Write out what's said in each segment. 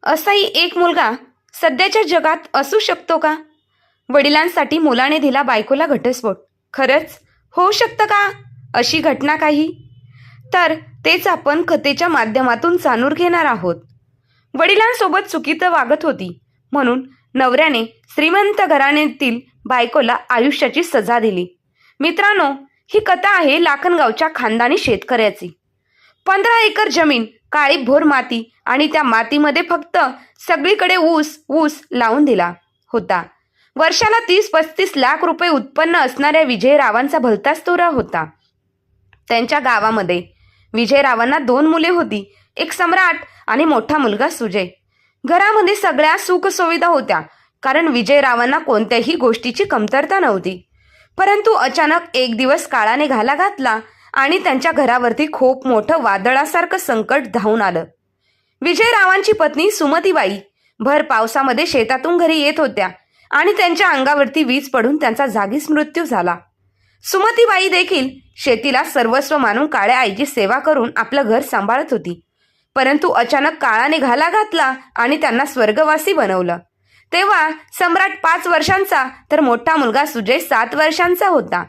असाही एक मुलगा सध्याच्या जगात असू शकतो का? वडिलांसाठी मुलाने दिला बायकोला घटस्फोट. खरंच होऊ शकतं का अशी घटना काही? तर तेच आपण कथेच्या माध्यमातून जाणून घेणार आहोत. वडिलांसोबत चुकीचं वागत होती म्हणून नवऱ्याने श्रीमंत घराण्यातील बायकोला आयुष्याची सजा दिली. मित्रांनो, ही कथा आहे लाखनगावच्या खानदानी शेतकऱ्याची. 15 एकर जमीन, काळीभोर माती आणि त्या मातीमध्ये फक्त सगळीकडे ऊस ऊस लावून दिला होता. वर्षाला 30-35 लाख रुपये उत्पन्न असणाऱ्या विजयरावांचा भलताच तोरा होता. त्यांच्या गावामध्ये विजयरावांना 2 मुले होती, एक सम्राट आणि मोठा मुलगा सुजय. घरामध्ये सगळ्या सुखसुविधा होत्या कारण विजयरावांना कोणत्याही गोष्टीची कमतरता नव्हती. परंतु अचानक एक दिवस काळाने घाला घातला आणि त्यांच्या घरावरती खूप मोठं वादळासारखं संकट धावून आलं. विजयरावांची पत्नी सुमतीबाई भर पावसामध्ये शेतातून घरी येत होत्या आणि त्यांच्या अंगावरती वीज पडून त्यांचा जागीच मृत्यू झाला. सुमतीबाई देखील शेतीला सर्वस्व मानून काळ्या आईची सेवा करून आपलं घर सांभाळत होती. परंतु अचानक काळाने घाला घातला आणि त्यांना स्वर्गवासी बनवलं. तेव्हा सम्राट 5 वर्षांचा तर मोठा मुलगा सुजय 7 वर्षांचा होता.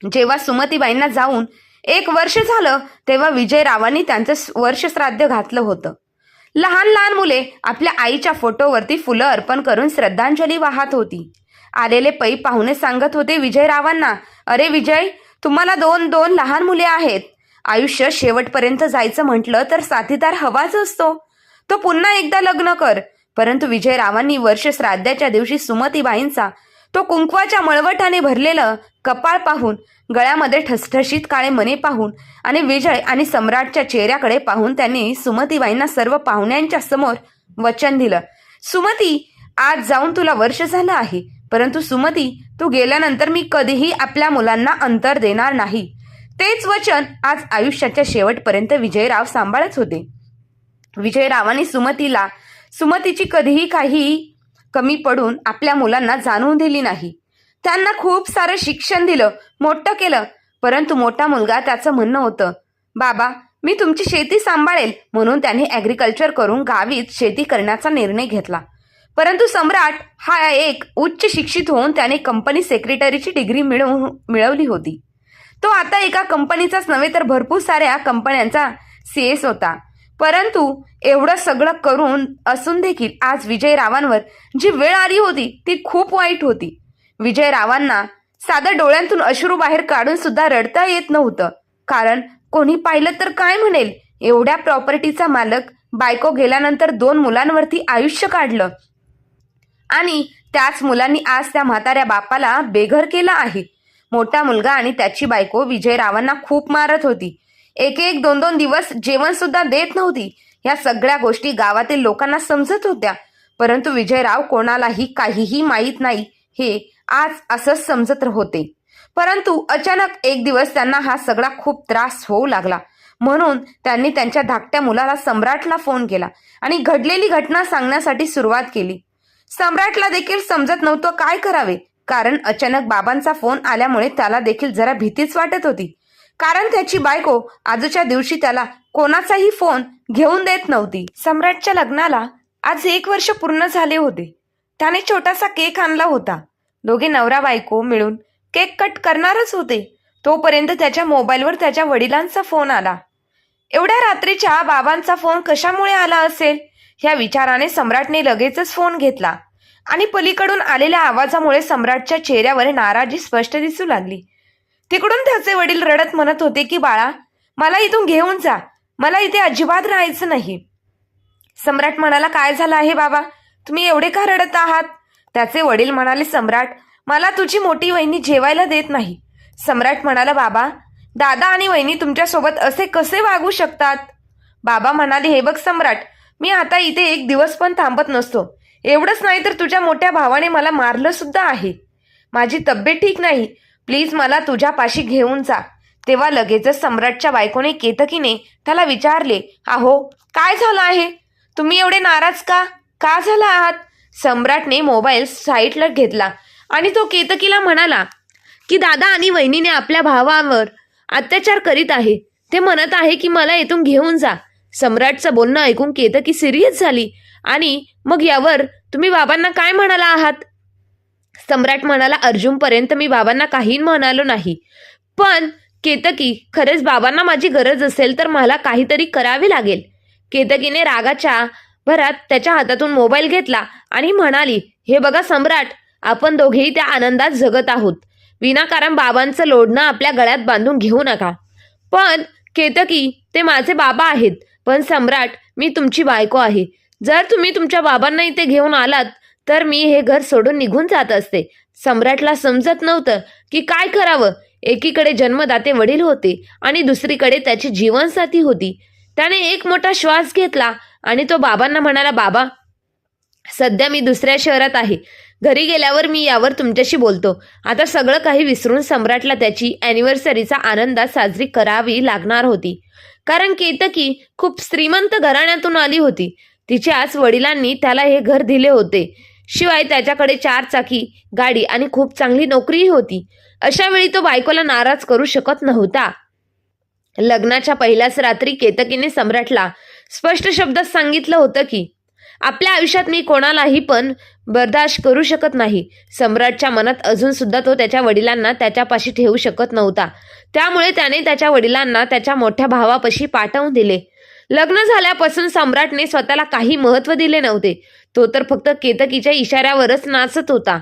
जेव्हा सुमतीबाईंना जाऊन 1 वर्ष झालं तेव्हा विजयरावांनी त्यांचं वर्षश्राद्ध घातलं होतं. लहान लहान मुले आपल्या आईच्या फोटोवरती फुलं अर्पण करून श्रद्धांजली वाहत होती. आलेले पै पाहुणे सांगत होते विजयरावांना, अरे विजय, तुम्हाला 2 लहान मुले आहेत. आयुष्य शेवटपर्यंत जायचं म्हटलं तर साथीदार हवाच असतो. तो पुन्हा एकदा लग्न कर. परंतु विजयरावांनी वर्षश्राद्धाच्या दिवशी सुमतीबाईंचा तो कुंकवाच्या मळवटाने भरलेलं कपाळ पाहून, गळ्यामध्ये ठसठशीत काळे मणी पाहून आणि विजय आणि सम्राटच्या चेहऱ्याकडे पाहून त्यांनी सुमतीबाईंना सर्व पाहुण्यांच्या समोर वचन दिलं, सुमती, आज जाऊन तुला वर्ष झालं आहे, परंतु सुमती, तू गेल्यानंतर मी कधीही आपल्या मुलांना अंतर देणार नाही. तेच वचन आज आयुष्याच्या शेवटपर्यंत विजयराव सांभाळत होते. विजयरावांनी सुमतीची कधीही काही कमी पडून आपल्या मुलांना जाणवून दिली नाही. त्यांना खूप सारं शिक्षण दिलं, मोठं केलं. परंतु मोठा मुलगा त्याचं म्हणणं होतं, बाबा, मी तुमची शेती सांभाळेल. म्हणून त्याने ॲग्रिकल्चर करून गावीत शेती करण्याचा निर्णय घेतला. परंतु सम्राट हा एक उच्च शिक्षित होऊन त्याने कंपनी सेक्रेटरीची डिग्री मिळवली होती. तो आता एका कंपनीचाच नव्हे तर भरपूर साऱ्या कंपन्यांचा CS होता. परंतु एवढं सगळं करून असून देखील आज विजयरावांवर जी वेळ आली होती ती खूप वाईट होती. विजयरावांना साधं डोळ्यांतून अश्रू बाहेर काढून सुद्धा रडता येत नव्हतं. कारण कोणी पाहिलं तर काय म्हणेल, एवढ्या प्रॉपर्टीचा मालक बायको गेल्यानंतर 2 मुलांवरती आयुष्य काढलं आणि त्याच मुलांनी आज त्या म्हाताऱ्या बापाला बेघर केलं आहे. मोठा मुलगा आणि त्याची बायको विजयरावांना खूप मारत होती. 1-2 दिवस जेवण सुद्धा देत नव्हती. या सगळ्या गोष्टी गावातील लोकांना समजत होत्या. परंतु विजयराव कोणालाही काहीही माहीत नाही हे आज असंच समजत होते. परंतु अचानक एक दिवस त्यांना हा सगळा खूप त्रास होऊ लागला. म्हणून त्यांनी त्यांच्या धाकट्या मुलाला सम्राटला फोन केला आणि घडलेली घटना सांगण्यासाठी सुरुवात केली. सम्राटला देखील समजत नव्हतं काय करावे, कारण अचानक बाबांचा फोन आल्यामुळे त्याला देखील जरा भीतीच वाटत होती. कारण त्याची बायको आजच्या दिवशी त्याला कोणाचाही फोन घेऊन देत नव्हती. सम्राटच्या लग्नाला आज 1 वर्ष पूर्ण झाले होते. त्याने छोटासा केक आणला होता. दोघे नवरा बायको मिळून केक कट करणारच होते. तोपर्यंत त्याच्या मोबाईलवर त्याच्या वडिलांचा फोन आला. एवढ्या रात्रीच्या बाबांचा फोन कशामुळे आला असेल ह्या विचाराने सम्राटने लगेचच फोन घेतला आणि पलीकडून आलेल्या आवाजामुळे सम्राटच्या चेहऱ्यावर नाराजी स्पष्ट दिसू लागली. तिकडून त्याचे वडील रडत म्हणत होते की बाळा, मला इथून घेऊन जा, मला इथे अजिबात राहायचं नाही. सम्राट म्हणाला, काय झालं आहे बाबा, तुम्ही एवढे का रडत आहात? त्याचे वडील म्हणाले, सम्राट, मला तुझी मोठी वहिनी जेवायला देत नाही. सम्राट म्हणाला, बाबा, दादा आणि वहिनी तुमच्यासोबत असे कसे वागू शकतात? बाबा म्हणाले, हे बघ सम्राट, मी आता इथे 1 दिवस पण थांबत नसतो. एवढंच नाही तर तुझ्या मोठ्या भावाने मला मारलं सुद्धा आहे. माझी तब्येत ठीक नाही, प्लीज मला तुझ्या पाशी घेऊन जा. तेव्हा लगेचच सम्राटच्या बायकोने केतकीने त्याला विचारले, अहो, काय झालं आहे? तुम्ही एवढे नाराज का झाला आहात? सम्राटने मोबाईल साईडला घेतला आणि तो केतकीला म्हणाला की दादा आणि वहिनीने आपल्या भावावर अत्याचार करीत आहे. ते म्हणत आहे की मला इथून घेऊन जा. सम्राटचं बोलणं ऐकून केतकी सिरियस झाली आणि मग यावर तुम्ही बाबांना काय म्हणाला आहात? सम्राट म्हणाला, अर्जुनपर्यंत मी बाबांना काही म्हणालो नाही. पण केतकी, खरंच बाबांना माझी गरज असेल तर मला काहीतरी करावे लागेल. केतकीने रागाच्या भरात त्याच्या हातातून मोबाईल घेतला आणि म्हणाली, हे बघा सम्राट, आपण दोघेही त्या आनंदात जगत आहोत. विनाकारण बाबांचं लोढणं आपल्या गळ्यात बांधून घेऊ नका. पण केतकी, ते माझे बाबा आहेत. पण सम्राट, मी तुमची बायको आहे. जर तुम्ही तुमच्या बाबांना इथे घेऊन आलात तर मी हे घर सोडून निघून जात असते. सम्राटला समजत नव्हतं की काय करावं. एकीकडे जन्मदाते वडील होते आणि दुसरीकडे त्याची जीवनसाथी होती. त्याने एक मोठा श्वास घेतला आणि तो बाबांना म्हणाला, बाबा, सध्या मी दुसऱ्या शहरात आहे. घरी गेल्यावर मी यावर तुमच्याशी बोलतो. आता सगळं काही विसरून सम्राटला त्याची अॅनिव्हर्सरीचा आनंदात साजरी करावी लागणार होती. कारण केतकी खूप श्रीमंत घराण्यातून आली होती. तिच्याच वडिलांनी त्याला हे घर दिले होते. शिवाय त्याच्याकडे 4 चाकी गाडी आणि खूप चांगली नोकरीही होती. अशा वेळी तो बायकोला नाराज करू शकत नव्हता. लग्नाच्या पहिल्याच रात्री केतकीने सम्राटला स्पष्ट शब्दात सांगितलं होतं की आपल्या आयुष्यात मी कोणालाही पण बर्दाश्त करू शकत नाही. सम्राटच्या मनात अजून सुद्धा तो त्याच्या वडिलांना त्याच्यापाशी ठेवू शकत नव्हता. त्यामुळे त्याने त्याच्या वडिलांना त्याच्या मोठ्या भावापाशी पाठवून दिले. लग्न झाल्यापासून सम्राटने स्वतःला काही महत्त्व दिले नव्हते. तो तर फक्त केतकीच्या इशाऱ्यावरच नाचत होता.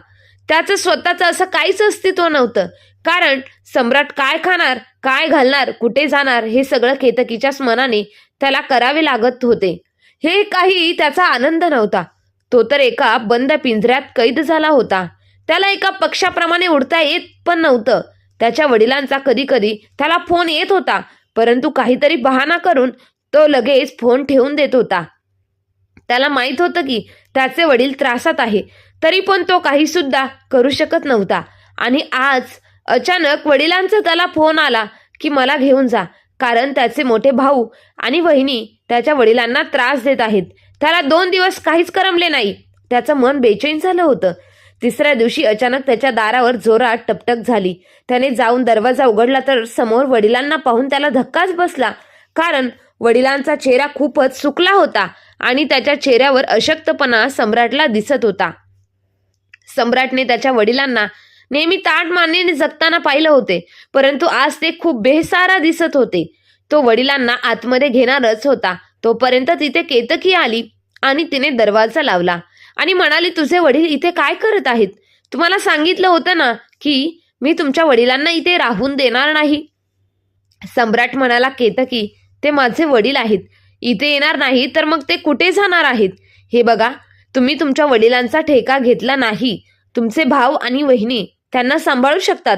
त्याचं स्वतःचं असं काहीच अस्तित्व नव्हतं. कारण सम्राट काय खाणार, काय घालणार, कुठे जाणार हे सगळं केतकीच्याच मनाने त्याला करावे लागत होते. हे काही त्याचा आनंद नव्हता. तो तर एका बंद पिंजऱ्यात कैद झाला होता. त्याला एका पक्षाप्रमाणे उडता येत पण नव्हतं. त्याच्या वडिलांचा कधी कधी त्याला फोन येत होता, परंतु काहीतरी बहाणा करून तो लगेच फोन ठेवून देत होता. त्याला माहित होतं की त्याचे वडील त्रासात आहे, तरी पण तो काही सुद्धा करू शकत नव्हता. आणि आज अचानक वडिलांचा त्याला फोन आला की मला घेऊन जा, कारण त्याचे मोठे भाऊ आणि वहिनी त्याच्या वडिलांना त्रास देत आहेत. त्याला 2 दिवस काहीच करमले नाही. त्याचं मन बेचैन झालं होतं. तिसऱ्या दिवशी अचानक त्याच्या दारावर जोरात टपटक झाली. त्याने जाऊन दरवाजा उघडला तर समोर वडिलांना पाहून त्याला धक्काच बसला. कारण वडिलांचा चेहरा खूपच सुकला होता आणि त्याच्या चेहऱ्यावर अशक्तपणा सम्राटला दिसत होता. सम्राटने त्याच्या वडिलांना नेहमी ताठ मानेने जगताना पाहिलं होते, परंतु आज ते खूप बेसहारा दिसत होते. तो वडिलांना आतमध्ये घेणारच होता, तोपर्यंत तिथे केतकी आली आणि तिने दरवाजा लावला आणि म्हणाली, तुझे वडील इथे काय करत आहेत? तुम्हाला सांगितलं होतं ना की मी तुमच्या वडिलांना इथे राहून देणार नाही. सम्राट म्हणाला, केतकी, ते माझे वडील आहेत. इथे येणार नाही तर मग ते कुठे जाणार आहेत? हे बघा, तुम्ही तुमच्या वडिलांचा ठेका घेतला नाही. तुमचे भाऊ आणि वहिनी त्यांना सांभाळू शकतात.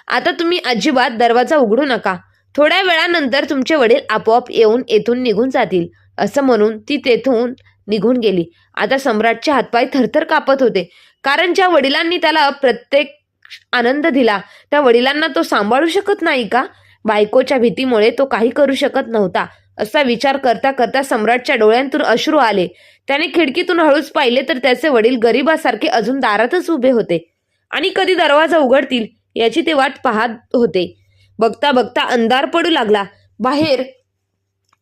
आता तुम्ही अजिबात दरवाजा उघडू नका. थोड्या वेळानंतर तुमचे वडील आपोआप येथून निघून जातील. असं म्हणून ती तेथून निघून गेली. आता सम्राटचे हातपाय थरथर कापत होते, कारण ज्या वडिलांनी त्याला प्रत्येक आनंद दिला त्या वडिलांना तो सांभाळू शकत नाही का? बायकोच्या भीतीमुळे तो काही करू शकत नव्हता. असा विचार करता करता सम्राटच्या डोळ्यांतून अश्रू आले. त्याने खिडकीतून हळूच पाहिले तर त्याचे वडील गरिबासारखे अजून दारातच उभे होते आणि कधी दरवाजा उघडतील याची ते वाट पाहत होते. बघता बघता अंधार पडू लागला. बाहेर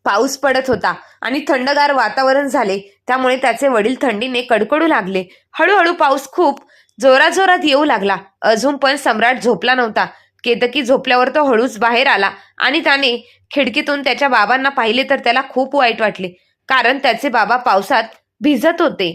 पाऊस पडत होता आणि थंडगार वातावरण झाले. त्यामुळे त्याचे वडील थंडीने कडकडू लागले. हळूहळू पाऊस खूप जोराजोरात येऊ लागला. अजून पण सम्राट झोपला नव्हता. केतकी झोपल्यावर तो हळूच बाहेर आला आणि त्याने खिडकीतून त्याच्या बाबांना पाहिले तर त्याला खूप वाईट वाटले, कारण त्याचे बाबा पावसात भिजत होते.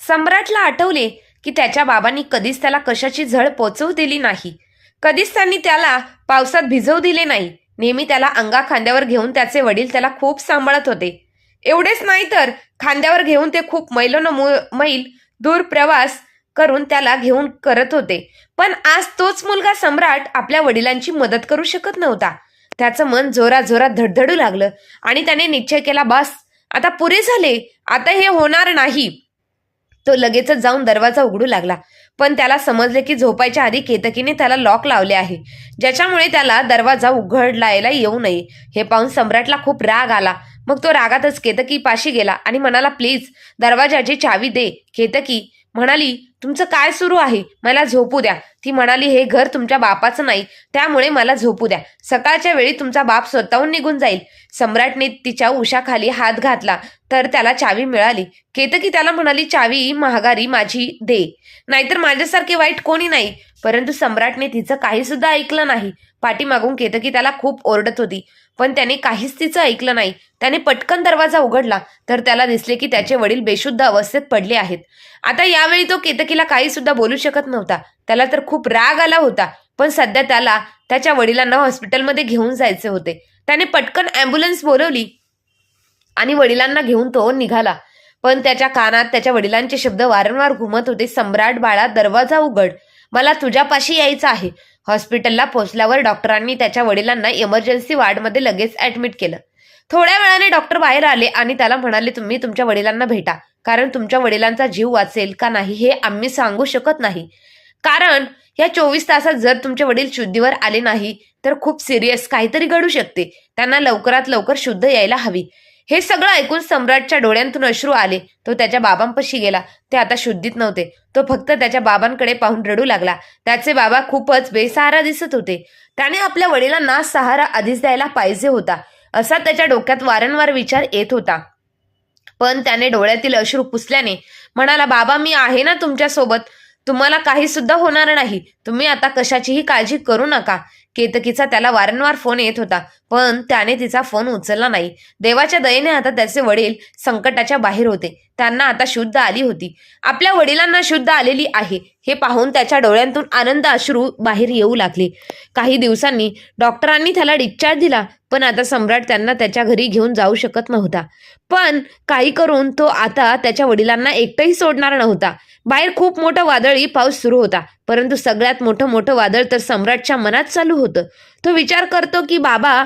सम्राटला आठवले की त्याच्या बाबांनी कधीच त्याला कशाची झळ पोचवू दिली नाही. कधीच त्यांनी त्याला पावसात भिजवू दिले नाही. नेहमी त्याला अंगा खांद्यावर घेऊन त्याचे वडील त्याला खूप सांभाळत होते. एवढेच नाही तर खांद्यावर घेऊन ते खूप मैल दूर प्रवास करून त्याला घेऊन करत होते. पण आज तोच मुलगा सम्राट आपल्या वडिलांची मदत करू शकत नव्हता. त्याचं मन जोराजोरात धडधडू लागलं आणि त्याने निश्चय केला, बस आता पुरे झाले, आता हे होणार नाही. तो लगेचच जाऊन दरवाजा उघडू लागला. पण त्याला समजले की झोपायच्या आधी केतकीने त्याला लॉक लावले आहे, ज्याच्यामुळे त्याला दरवाजा उघडायला येऊ नये. हे पाहून सम्राटला खूप राग आला. मग तो रागातच केतकी पाशी गेला आणि म्हणाला, प्लीज दरवाजाची चावी दे. केतकी, म्हणाली, तुमचं काय सुरू आहे, मला झोपू द्या. ती म्हणाली, हे घर तुमच्या बापाचं नाही, त्यामुळे मला झोपू द्या. सकाळच्या वेळी तुमचा बाप स्वतःहून निघून जाईल. सम्राटने तिच्या उशाखाली हात घातला तर त्याला चावी मिळाली. केतकी त्याला म्हणाली, चावी महागारी माझी दे, नाहीतर माझ्यासारखे वाईट कोणी नाही. परंतु सम्राटने तिचं काही सुद्धा ऐकलं नाही. पाठीमागून केतकी त्याला खूप ओरडत होती, पण त्याने काहीच तिचं ऐकलं नाही. त्याने पटकन दरवाजा उघडला तर त्याला दिसले की त्याचे वडील बेशुद्ध अवस्थेत पडले आहेत. आता यावेळी तो केतकीला काही सुद्धा बोलू शकत नव्हता. त्याला तर खूप राग आला होता, पण सध्या त्याला त्याच्या वडिलांना हॉस्पिटलमध्ये घेऊन जायचे होते. त्याने पटकन ॲम्ब्युलन्स बोलवली आणि वडिलांना घेऊन तो निघाला. पण त्याच्या कानात त्याच्या वडिलांचे शब्द वारंवार घुमत होते, सम्राट बाळा, दरवाजा उघड, मला तुझ्यापाशी यायचं आहे. हॉस्पिटलला पोहोचल्यावर डॉक्टरांनी त्याच्या वडिलांना इमर्जन्सी वॉर्डमध्ये लगेच ऍडमिट केलं. थोड्या वेळाने डॉक्टर बाहेर आले आणि त्याला म्हणाले, तुम्ही तुमच्या वडिलांना भेटा, कारण तुमच्या वडिलांचा जीव वाचेल का नाही हे आम्ही सांगू शकत नाही. कारण या 24 तासात जर तुमचे वडील शुद्धीवर आले नाही तर खूप सिरियस काहीतरी घडू शकते. त्यांना लवकरात लवकर शुद्ध यायला हवी. हे सगळं ऐकून सम्राटच्या डोळ्यांतून अश्रू आले. तो त्याच्या बाबांपाशी गेला. ते आता शुद्धीत नव्हते. तो फक्त त्याच्या बाबांकडे पाहून रडू लागला. त्याचे बाबा खूपच बेसहारा दिसत होते. त्याने आपल्या वडिलांना सहारा आधीच द्यायला पाहिजे होता, असा त्याच्या डोक्यात वारंवार विचार येत होता. पण त्याने डोळ्यातील अश्रू पुसल्याने म्हणाला, बाबा, मी आहे ना तुमच्यासोबत, तुम्हाला काही सुद्धा होणार नाही, तुम्ही आता कशाचीही काळजी करू नका. केतकीचा त्याला वारंवार फोन येत होता, पण त्याने तिचा फोन उचलला नाही. देवाच्या दयेने आता त्याचे वडील संकटाच्या बाहेर होते. त्यांना आता शुद्ध आली होती. आपल्या वडिलांना शुद्ध आलेली आहे हे पाहून त्याच्या डोळ्यांतून आनंद अश्रू बाहेर येऊ लागले. काही दिवसांनी डॉक्टरांनी त्याला डिस्चार्ज दिला, पण आता सम्राट त्यांना त्याच्या घरी घेऊन जाऊ शकत नव्हता. पण काही करून तो आता त्याच्या वडिलांना एकटंही सोडणार नव्हता. बाहेर खूप मोठं वादळी पाऊस सुरू होता, परंतु सगळ्यात मोठं वादळ तर सम्राटच्या मनात चालू होतं. तो विचार करतो की बाबा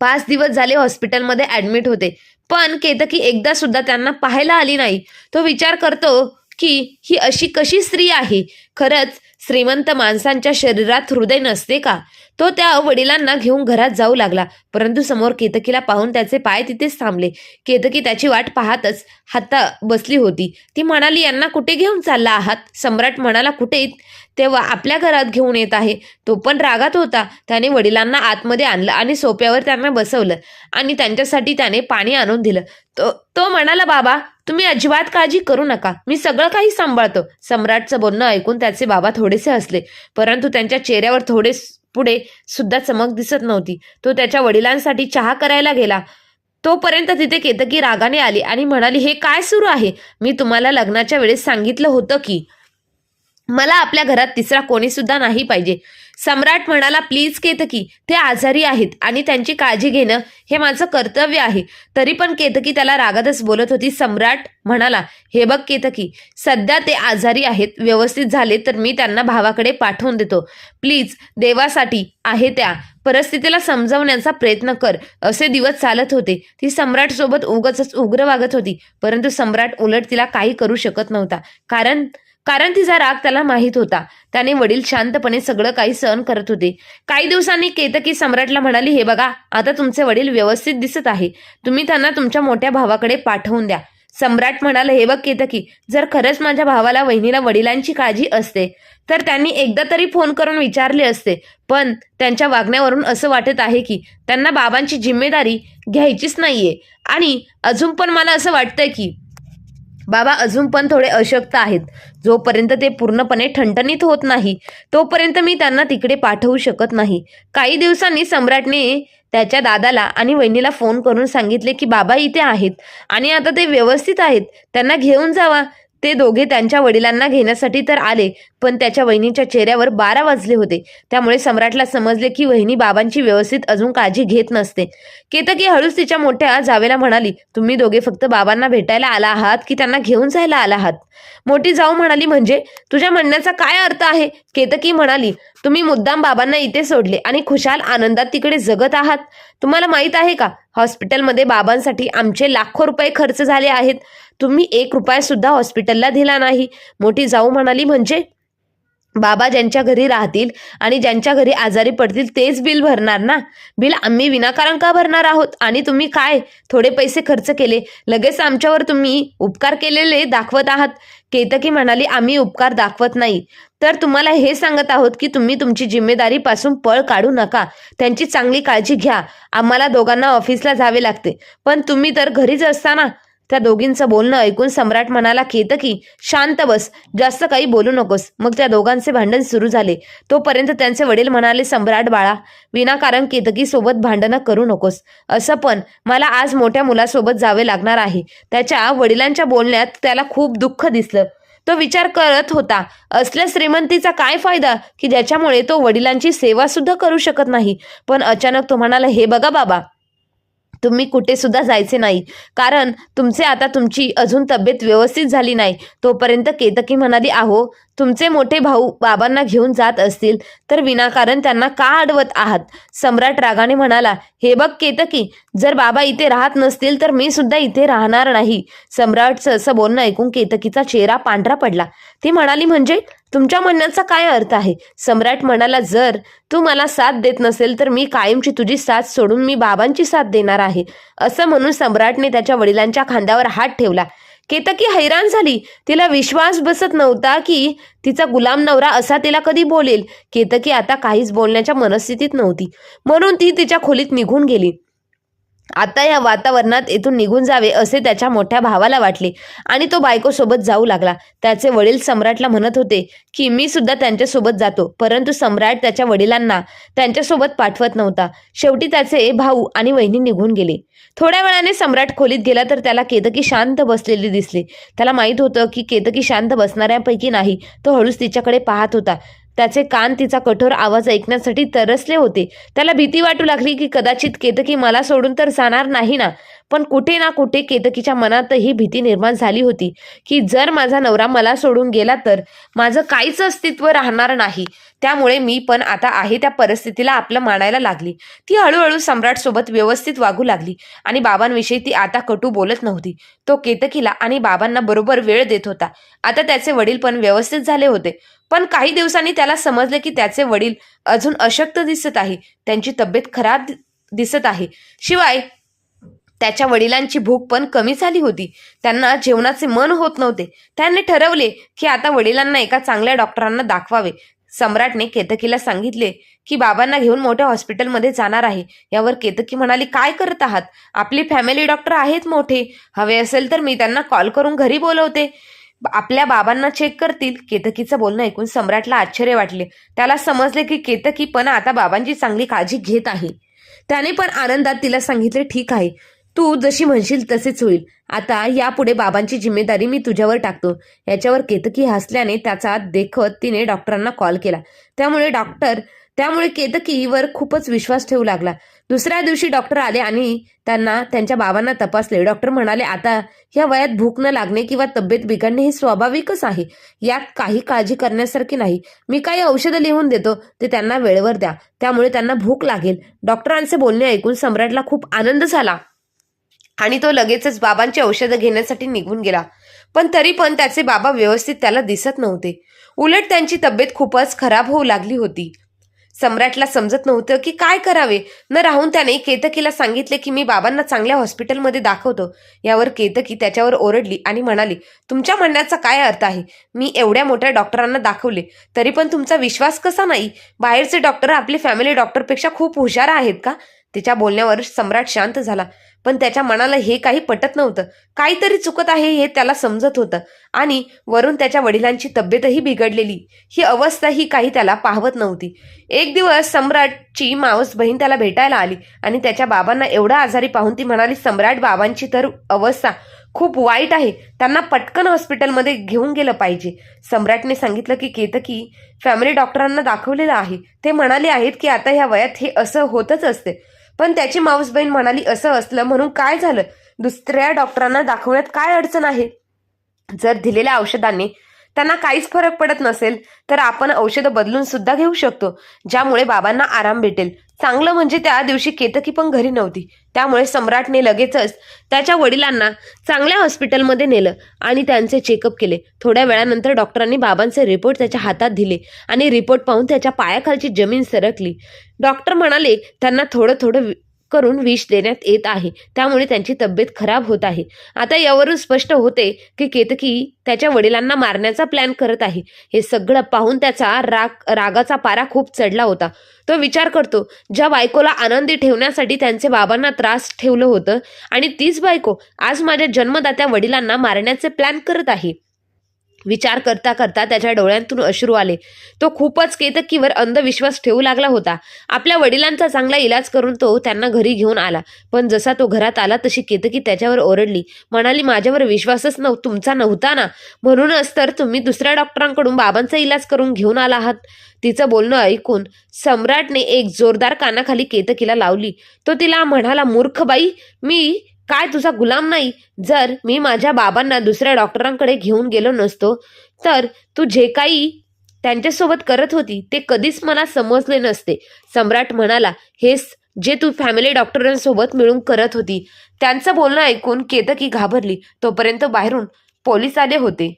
5 दिवस झाले हॉस्पिटलमध्ये ऍडमिट होते, पण केतकी एकदा सुद्धा त्यांना पाहायला आली नाही. तो विचार करतो की ही अशी कशी स्त्री आहे, खरंच श्रीमंत माणसांच्या शरीरात हृदय नसते का? तो त्या वडिलांना घेऊन घरात जाऊ लागला, परंतु समोर केतकीला पाहून त्याचे पाय तिथेच थांबले. केतकी त्याची वाट पाहतच हाता बसली होती. ती म्हणाली, यांना कुठे घेऊन चालला आहात? सम्राट म्हणाला, कुठे? तेव्हा आपल्या घरात घेऊन येत आहे. तो पण रागात होता. त्याने वडिलांना आतमध्ये आणलं आणि सोप्यावर त्यांना बसवलं आणि त्यांच्यासाठी त्याने पाणी आणून दिलं. तो म्हणाला, बाबा, तुम्ही अजिबात काळजी करू नका, मी सगळं काही सांभाळतो. सम्राटचं बोलणं ऐकून त्याचे बाबा थोडेसे हसले, परंतु त्यांच्या चेहऱ्यावर थोडे पुढे सुद्धा चमक दिसत नव्हती. तो त्याच्या वडिलांसाठी चहा करायला गेला. तोपर्यंत तिथे केतकी रागाने आली आणि म्हणाली, हे काय सुरू आहे? मी तुम्हाला लग्नाच्या वेळेस सांगितलं होतं की मला आपल्या घरात तिसरा कोणी सुद्धा नाही पाहिजे. सम्राट म्हणाला, प्लीज केतकी, ते आजारी आहेत आणि त्यांची काळजी घेणं हे माझं कर्तव्य आहे. तरी पण केतकी त्याला रागातच बोलत होती. सम्राट म्हणाला, हे बघ केतकी, सध्या ते आजारी आहेत, व्यवस्थित झाले तर मी त्यांना भावाकडे पाठवून देतो. प्लीज, देवासाठी आहे त्या परिस्थितीला समजावण्याचा प्रयत्न कर. असे दिवस चालत होते. ती सम्राट सोबत उगाचच उग्र वागत होती, परंतु सम्राट उलट तिला काही करू शकत नव्हता, कारण तिचा राग त्याला माहीत होता. त्याने वडील शांतपणे सगळं काही सहन करत होते. काही दिवसांनी केतकी सम्राटला म्हणाली, हे बघा, आता तुमचे वडील व्यवस्थित दिसत आहे, तुम्ही त्यांना तुमच्या मोठ्या भावाकडे पाठवून द्या. सम्राट म्हणाला, हे बघ केतकी, जर खरंच माझ्या भावाला वहिनीला वडिलांची काळजी असते तर त्यांनी एकदा तरी फोन करून विचारले असते, पण त्यांच्या वागण्यावरून असं वाटत आहे की त्यांना बाबांची जिम्मेदारी घ्यायचीच नाहीये. आणि अजून पण मला असं वाटतंय की बाबा अजून पण थोडे अशक्त आहेत. जोपर्यंत ते पूर्णपणे ठणठणीत होत नाही तोपर्यंत मी त्यांना तिकडे पाठवू शकत नाही. काही दिवसांनी सम्राटने त्याच्या दादाला आणि वहिनीला फोन करून सांगितले की बाबा इथे आहेत आणि आता ते व्यवस्थित आहेत, त्यांना घेऊन जावा. ते दोघे त्यांच्या वडिलांना घेण्यासाठी तर आले, पण त्याच्या वहिनीच्या चेहऱ्यावर 12 वाजले होते. त्यामुळे सम्राटला समजले की वहिनी बाबांची व्यवस्थित अजून काळजी घेत नसते. केतकी हळूच तिच्या मोठ्या जावेला म्हणाली, तुम्ही दोघे फक्त बाबांना भेटायला आला आहात की त्यांना घेऊन जायला आला आहात? मोठी जाऊ म्हणाली, म्हणजे तुझ्या म्हणण्याचा काय अर्थ आहे? केतकी म्हणाली, तुम्ही मुद्दाम बाबांना इथे सोडले आणि खुशाल आनंदात तिकडे जगत आहात. तुम्हाला माहित आहे का, हॉस्पिटलमध्ये बाबांसाठी आमचे लाखो रुपये खर्च झाले आहेत, तुम्ही 1 रुपया सुद्धा हॉस्पिटलला दिला नाही. मोठी जाऊ म्हणाली, म्हणजे बाबा ज्यांच्या घरी राहतील आणि ज्यांच्या घरी आजारी पडतील तेच बिल भरणार ना. बिल आम्ही विनाकारण का भरणार आहोत? आणि तुम्ही काय थोडे पैसे खर्च केले, लगेच आमच्यावर तुम्ही उपकार केलेले दाखवत आहात. केतकी म्हणाली, आम्ही उपकार दाखवत नाही, तर तुम्हाला हे सांगत आहोत की तुम्ही तुमची जिम्मेदारीपासून पळ काढू नका. त्यांची चांगली काळजी घ्या. आम्हाला दोघांना ऑफिसला जावे लागते, पण तुम्ही तर घरीच असताना. त्या दोघींचं बोलणं ऐकून सम्राट म्हणाला, केतकी शांत बस, जास्त काही बोलू नकोस. मग त्या दोघांचे भांडण सुरू झाले. तोपर्यंत त्यांचे वडील म्हणाले, सम्राट बाळा, विनाकारण केतकी सोबत भांडणं करू नकोस. असं पण मला आज मोठ्या मुलासोबत जावे लागणार आहे. त्याच्या वडिलांच्या बोलण्यात त्याला खूप दुःख दिसलं. तो विचार करत होता, असल्या श्रीमंतीचा काय फायदा की ज्याच्यामुळे तो वडिलांची सेवा सुद्धा करू शकत नाही. पण अचानक तो म्हणाला, हे बघा बाबा, तुम्ही कुठे सुद्धा जायचे नाही, कारण तुमचे आता तुमची अजून तब्येत व्यवस्थित झाली नाही. तोपर्यंत केतकी म्हणाली, अहो, तुमचे मोठे भाऊ बाबांना घेऊन जात असतील तर विनाकारण त्यांना का अडवत आहात? सम्राट रागाने म्हणाला, हे बघ केतकी, जर बाबा इथे राहत नसतील तर मी सुद्धा इथे राहणार नाही. सम्राटचं असं बोलणं ऐकून केतकीचा चेहरा पांढरा पडला. ती म्हणाली, म्हणजे तुमच्या म्हणण्याचा काय अर्थ आहे? सम्राट म्हणाला, जर तू मला साथ देत नसेल तर मी कायमची तुझी साथ सोडून मी बाबांची साथ देणार आहे. असं म्हणून सम्राटने त्याच्या वडिलांच्या खांद्यावर हात ठेवला. केतकी हैराण झाली. तिला विश्वास बसत नव्हता की तिचा गुलाम नवरा असा तिला कधी बोलेल. केतकी आता काहीच बोलण्याच्या मनस्थितीत नव्हती, म्हणून ती तिच्या खोलीत निघून गेली. आता या वातावरणात येथून निघून जावे असे त्याच्या मोठ्या भावाला वाटले आणि तो बायकोसोबत जाऊ लागला. त्याचे वडील सम्राटला म्हणत होते की मी सुद्धा त्यांच्यासोबत जातो, परंतु सम्राट त्याच्या वडिलांना त्यांच्यासोबत पाठवत नव्हता. शेवटी त्याचे भाऊ आणि वहिनी निघून गेले. थोड्या वेळाने सम्राट खोलीत गेला तर त्याला केतकी शांत बसलेली दिसली. त्याला माहीत होतं की केतकी शांत बसणाऱ्यांपैकी नाही. तो हळूच तिच्याकडे पाहत होता. त्याचे कान तिचा कठोर आवाज ऐकण्यासाठी तरसले होते. त्याला भीती वाटू लागली की कदाचित केतकी मला सोडून तर जाणार नाही ना. पण कुठे ना कुठे केतकीच्या मनातही भीती निर्माण झाली होती की जर माझा नवरा मला सोडून गेला तर माझं काहीच अस्तित्व राहणार नाही. त्यामुळे मी पण आता आहे त्या परिस्थितीला आपलं मानायला लागली. ती हळूहळू सम्राटसोबत व्यवस्थित वागू लागली आणि बाबांविषयी ती आता कटू बोलत नव्हती. तो केतकीला आणि बाबांना बरोबर वेळ देत होता. आता त्याचे वडील पण व्यवस्थित झाले होते, पण काही दिवसांनी त्याला समजले की त्याचे वडील अजून अशक्त दिसत आहे. त्यांची तब्येत खराब दिसत आहे. शिवाय त्याच्या वडिलांची भूक पण कमी झाली होती. त्यांना जेवणाचे मन होत नव्हते. त्यांनी ठरवले की आता वडिलांना एका चांगल्या डॉक्टरांना दाखवावे. सम्राटने केतकीला सांगितले की बाबांना घेऊन मोठ्या हॉस्पिटलमध्ये जाणार आहे. यावर केतकी म्हणाली, काय करत आहात? आपली फॅमिली डॉक्टर आहेत मोठे, हवे असेल तर मी त्यांना कॉल करून घरी बोलवते, आपल्या बाबांना चेक करतील. केतकीचं बोलणं ऐकून सम्राटला आश्चर्य वाटले. त्याला समजले की केतकी पण आता बाबांची चांगली काळजी घेत आहे. त्याने पण आनंदात तिला सांगितले, ठीक आहे, तू जशी म्हणशील तसेच होईल. आता यापुढे बाबांची जिम्मेदारी मी तुझ्यावर टाकतो. याच्यावर केतकी हसल्याने त्याचा देखत तिने डॉक्टरांना कॉल केला. त्यामुळे केतकीवर खूपच विश्वास ठेवू लागला. दुसऱ्या दिवशी डॉक्टर आले आणि त्यांच्या बाबांना तपासले. डॉक्टर म्हणाले, आता या वयात भूक न लागणे किंवा तब्येत बिघडणे हे स्वाभाविकच आहे. यात काही काळजी करण्यासारखी नाही. मी काही औषधं लिहून देतो, ते त्यांना वेळेवर द्या, त्यामुळे त्यांना भूक लागेल. डॉक्टरांचे बोलणे ऐकून सम्राटला खूप आनंद झाला आणि तो लगेचच बाबांची औषधं घेण्यासाठी निघून गेला. पण तरी पण त्याचे बाबा व्यवस्थित त्याला दिसत नव्हते. उलट त्यांची तब्येत खूपच खराब होऊ लागली होती. सम्राटला समजत नव्हतं की काय करावे. न राहून त्याने केतकीला सांगितले की मी बाबांना चांगल्या हॉस्पिटलमध्ये दाखवतो. यावर केतकी त्याच्यावर ओरडली आणि म्हणाली, तुमच्या म्हणण्याचा काय अर्थ आहे? मी एवढ्या मोठ्या डॉक्टरांना दाखवले तरी पण तुमचा विश्वास कसा नाही? बाहेरचे डॉक्टर आपले फॅमिली डॉक्टरपेक्षा खूप हुशार आहेत का? तिच्या बोलण्यावर सम्राट शांत झाला, पण त्याच्या मनाला हे काही पटत नव्हतं. काहीतरी चुकत आहे हे त्याला समजत होतं आणि वरून त्याच्या वडिलांची तब्येतही बिघडलेली. ही अवस्था ही काही त्याला पाहवत नव्हती. एक दिवस सम्राटची मावस बहीण त्याला भेटायला आली आणि त्याच्या बाबांना एवढा आजारी पाहून ती म्हणाली, सम्राट बाबांची तर अवस्था खूप वाईट आहे, त्यांना पटकन हॉस्पिटलमध्ये घेऊन गेलं पाहिजे. सम्राटने सांगितलं की केतकी फॅमिली डॉक्टरांना दाखवलेलं आहे. ते म्हणाले आहेत की आता ह्या वयात हे असं होतच असते. पण त्याची मावस बहीण म्हणाली, असं असलं म्हणून काय झालं? दुसऱ्या डॉक्टरांना दाखवण्यात काय अडचण आहे? जर दिलेल्या औषधांनी त्यांना काहीच फरक पडत नसेल तर आपण औषधं बदलून सुद्धा घेऊ शकतो, ज्यामुळे बाबांना आराम भेटेल. चांगलं म्हणजे त्या दिवशी केतकी पण घरी नव्हती, त्यामुळे सम्राटने लगेचच त्याच्या वडिलांना चांगल्या हॉस्पिटलमध्ये नेलं आणि त्यांचे चेकअप केले. थोड्या वेळानंतर डॉक्टरांनी बाबांचे रिपोर्ट त्याच्या हातात दिले आणि रिपोर्ट पाहून त्याच्या पायाखालची जमीन सरकली. डॉक्टर म्हणाले त्यांना थोडं थोडं करून विष देण्यात येत आहे, त्यामुळे त्यांची तब्येत खराब होत आहे. आता यावरून स्पष्ट होते की केतकी त्याच्या वडिलांना मारण्याचा प्लॅन करत आहे. हे सगळं पाहून त्याचा रागाचा पारा खूप चढला होता. तो विचार करतो, ज्या बायकोला आनंदी ठेवण्यासाठी त्यांचे बाबांना त्रास ठेवलं होतं आणि तीच बायको आज माझ्या जन्मदात्या वडिलांना मारण्याचे प्लॅन करत आहे. विचार करता करता त्याच्या डोळ्यांतून अश्रू आले. तो खूपच केतकीवर अंधविश्वास ठेवू लागला होता. आपल्या वडिलांचा चांगला इलाज करून तो त्यांना घरी घेऊन आला, पण जसा तो घरात आला तशी केतकी त्याच्यावर ओरडली, म्हणाली, माझ्यावर विश्वासच तुमचा नव्हता ना, म्हणूनच तर तुम्ही दुसऱ्या डॉक्टरांकडून बाबांचा इलाज करून घेऊन आला आहात. तिचं बोलणं ऐकून सम्राटने एक जोरदार कानाखाली केतकीला लावली. तो तिला म्हणाला, मूर्ख बाई, मी काय तुझा गुलाम नाही. जर मी माझ्या बाबांना दुसऱ्या डॉक्टरांकडे घेऊन गेलो नसतो तर तू जे काही त्यांच्यासोबत करत होती ते कधीच मला समजले नसते. सम्राट म्हणाला, हेच जे तू फॅमिली डॉक्टरांसोबत मिळून करत होती. त्यांचं बोलणं ऐकून केतकी घाबरली. तोपर्यंत बाहेरून पोलीस आले होते.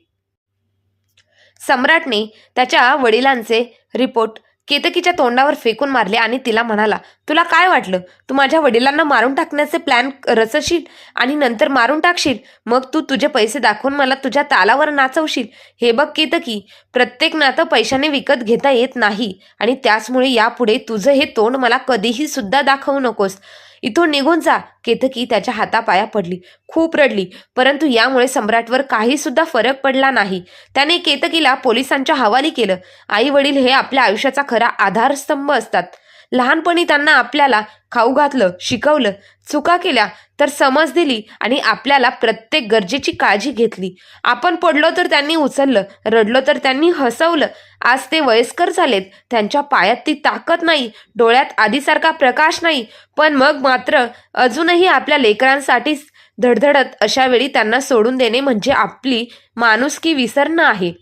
सम्राटने त्याच्या वडिलांचे रिपोर्ट केतकीच्या तोंडावर फेकून मारले आणि तिला म्हणाला, तुला काय वाटलं, तू माझ्या वडिलांना मारून टाकण्याचे प्लॅन रचशील आणि नंतर मारून टाकशील, मग तू तुझे पैसे दाखवून मला तुझ्या तालावर नाचवशील. हे बघ केतकी, प्रत्येक नातं पैशाने विकत घेता येत नाही आणि त्याचमुळे यापुढे तुझं हे तोंड मला कधीही सुद्धा दाखवू नकोस. इथून निघून जा. केतकी त्याच्या हातापाया पडली, खूप रडली, परंतु यामुळे सम्राटवर काही सुद्धा फरक पडला नाही. त्याने केतकीला पोलिसांच्या हवाली केलं. आई वडील हे आपल्या आयुष्याचा खरा आधारस्तंभ असतात. लहानपणी त्यांना आपल्याला खाऊ घातलं, शिकवलं, चुका केल्या तर समज दिली आणि आपल्याला प्रत्येक गरजेची काळजी घेतली. आपण पडलो तर त्यांनी उचललं, रडलो तर त्यांनी हसवलं. आज ते वयस्कर झालेत, त्यांच्या पायात ती ताकद नाही, डोळ्यात आधीसारखा प्रकाश नाही, पण मग मात्र अजूनही आपल्या लेकरांसाठीच धडधडत. अशा वेळी त्यांना सोडून देणे म्हणजे आपली माणुसकी विसरणं आहे.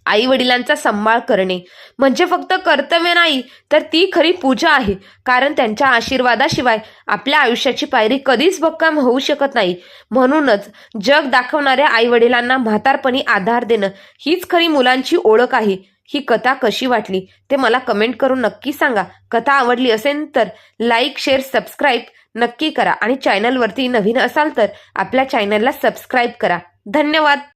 आई वडिलांचा सांभाळ करणे म्हणजे फक्त कर्तव्य नाही, तर ती खरी पूजा आहे. कारण त्यांच्या आशीर्वादाशिवाय आपल्या आयुष्याची पायरी कधीच भक्कम होऊ शकत नाही. म्हणूनच जग दाखवणाऱ्या आई वडिलांना म्हातारपणी आधार देणं हीच खरी मुलांची ओळख आहे. ही कथा कशी वाटली ते मला कमेंट करून नक्की सांगा. कथा आवडली असेल तर लाईक, शेअर, सबस्क्राईब नक्की करा आणि चॅनलवरती नवीन असाल तर आपल्या चॅनलला सबस्क्राईब करा. धन्यवाद.